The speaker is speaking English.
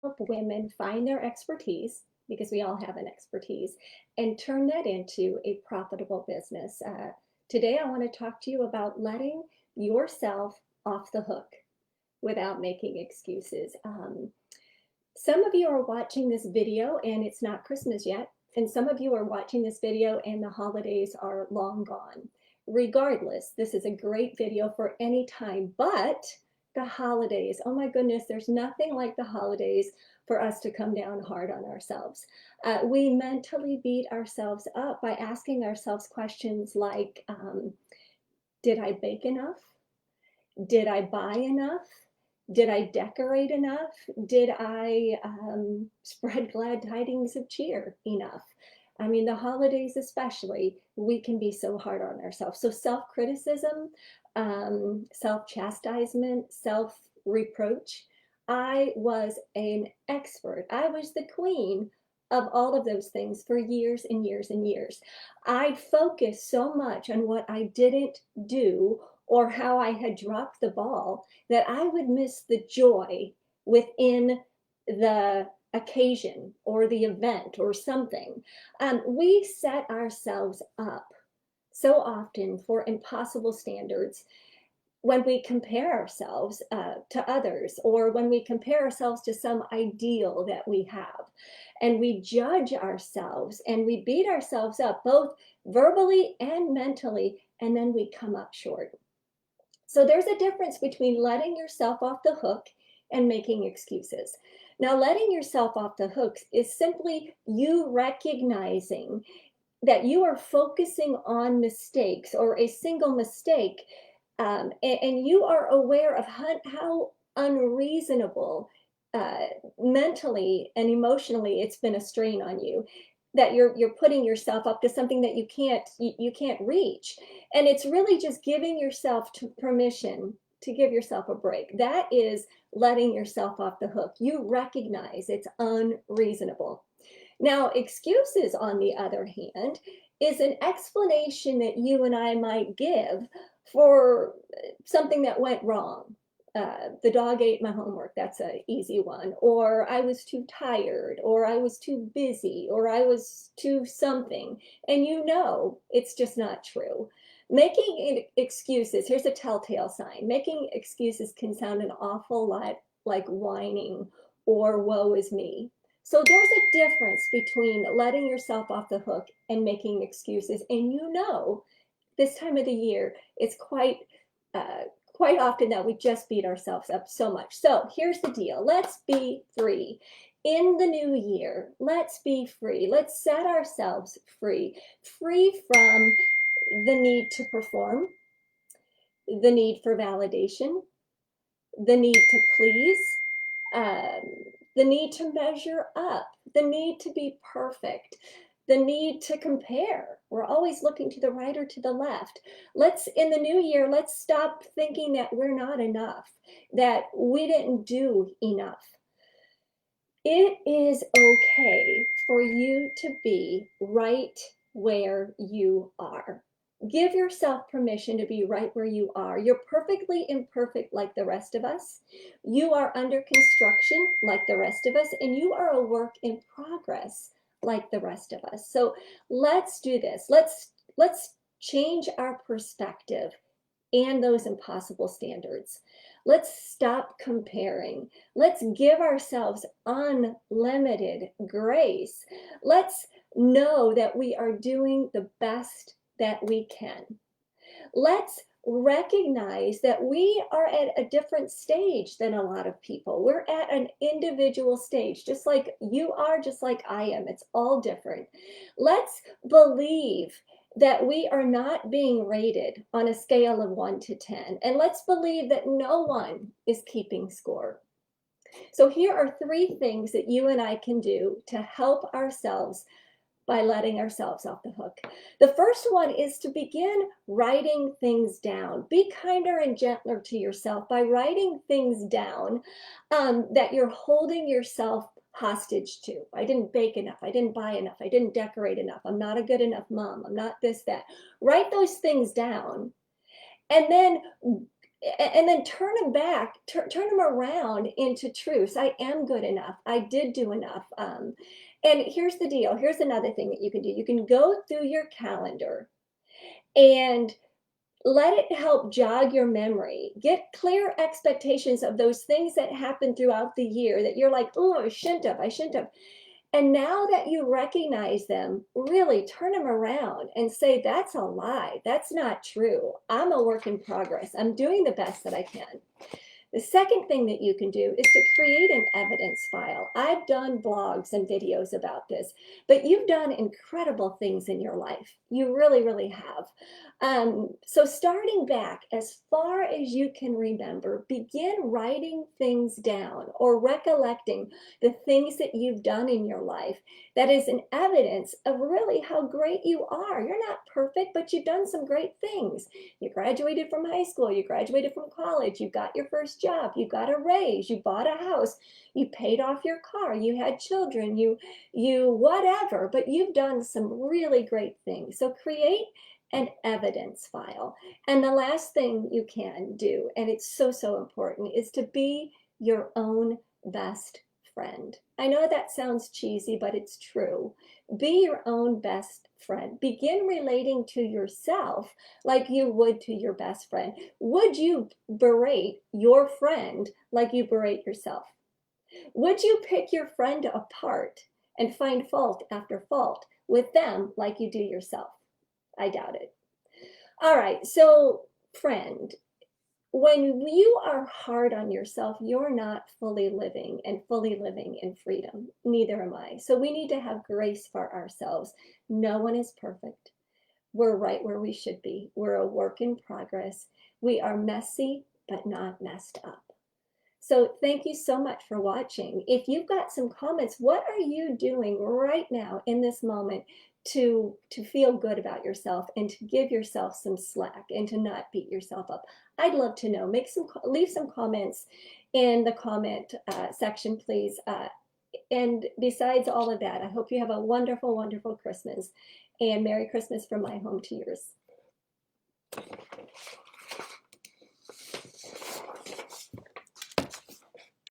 help women find their expertise, because we all have an expertise, and turn that into a profitable business. Today, I want to talk to you about letting yourself off the hook without making excuses. Some of you are watching this video and it's not Christmas yet, and some of you are watching this video and the holidays are long gone. Regardless, this is a great video for any time, but the holidays, oh my goodness, there's nothing like the holidays for us to come down hard on ourselves. We mentally beat ourselves up by asking ourselves questions like, did I bake enough? Did I buy enough? Did I decorate enough? Did I spread glad tidings of cheer enough? I mean, the holidays especially, we can be so hard on ourselves. So self-criticism, self-chastisement, self-reproach. I was an expert. I was the queen of all of those things for years and years and years. I'd focus so much on what I didn't do or how I had dropped the ball that I would miss the joy within the occasion or the event or something. We set ourselves up so often for impossible standards when we compare ourselves to others, or when we compare ourselves to some ideal that we have, and we judge ourselves and we beat ourselves up both verbally and mentally, and then we come up short. So there's a difference between letting yourself off the hook and making excuses. Now, letting yourself off the hook is simply you recognizing that you are focusing on mistakes or a single mistake, and you are aware of how unreasonable mentally and emotionally it's been a strain on you, that you're putting yourself up to something that you can't reach, and it's really just giving yourself permission to give yourself a break. That is letting yourself off the hook. You recognize it's unreasonable. Now, excuses, on the other hand, is an explanation that you and I might give for something that went wrong. The dog ate my homework. That's an easy one. Or I was too tired, or I was too busy, or I was too something. And you know it's just not true. Making excuses, here's a telltale sign. Making excuses can sound an awful lot like whining or woe is me. So there's a difference between letting yourself off the hook and making excuses. And you know, this time of the year, it's quite often that we just beat ourselves up so much. So here's the deal. Let's be free. In the new year, let's be free. Let's set ourselves free. Free from the need to perform, the need for validation, the need to please, um, the need to measure up, the need to be perfect, the need to compare. We're always looking to the right or to the left. In the new year, let's stop thinking that we're not enough, that we didn't do enough. It is okay for you to be right where you are. Give yourself permission to be right where you are. You're perfectly imperfect like the rest of us. You are under construction like the rest of us, and you are a work in progress like the rest of us. So let's do this. Let's change our perspective and those impossible standards. Let's stop comparing. Let's give ourselves unlimited grace. Let's know that we are doing the best that we can. Let's recognize that we are at a different stage than a lot of people. We're at an individual stage, just like you are, just like I am. It's all different. Let's believe that we are not being rated on a scale of 1 to 10. And let's believe that no one is keeping score. So here are 3 things that you and I can do to help ourselves by letting ourselves off the hook. The first one is to begin writing things down. Be kinder and gentler to yourself by writing things down that you're holding yourself hostage to. I didn't bake enough. I didn't buy enough. I didn't decorate enough. I'm not a good enough mom. I'm not this, that. Write those things down. And then And then turn them back, turn them around into truths. I am good enough. I did do enough. And here's the deal. Here's another thing that you can do. You can go through your calendar and let it help jog your memory. Get clear expectations of those things that happen throughout the year that you're like, oh, I shouldn't have, I shouldn't have. And now that you recognize them, really turn them around and say, that's a lie. That's not true. I'm a work in progress. I'm doing the best that I can. The second thing that you can do is to create an evidence file. I've done blogs and videos about this, but you've done incredible things in your life. You really, really have. So starting back as far as you can remember, begin writing things down or recollecting the things that you've done in your life. That is an evidence of really how great you are. You're not perfect, but you've done some great things. You graduated from high school, you graduated from college, you got your first job, you got a raise, you bought a house, you paid off your car, you had children, you whatever, but you've done some really great things. So create an evidence file. And the last thing you can do, and it's so, so important, is to be your own best friend. I know that sounds cheesy, but it's true. Be your own best friend. Begin relating to yourself like you would to your best friend. Would you berate your friend like you berate yourself? Would you pick your friend apart and find fault after fault with them like you do yourself? I doubt it. All right, so friend, when you are hard on yourself, you're not fully living and fully living in freedom. Neither am I. So we need to have grace for ourselves. No one is perfect. We're right where we should be. We're a work in progress. We are messy, but not messed up. So thank you so much for watching. If you've got some comments, what are you doing right now in this moment to feel good about yourself and to give yourself some slack and to not beat yourself up? I'd love to know. Leave some comments in the comment section, please. And besides all of that, I hope you have a wonderful, wonderful Christmas, and Merry Christmas from my home to yours.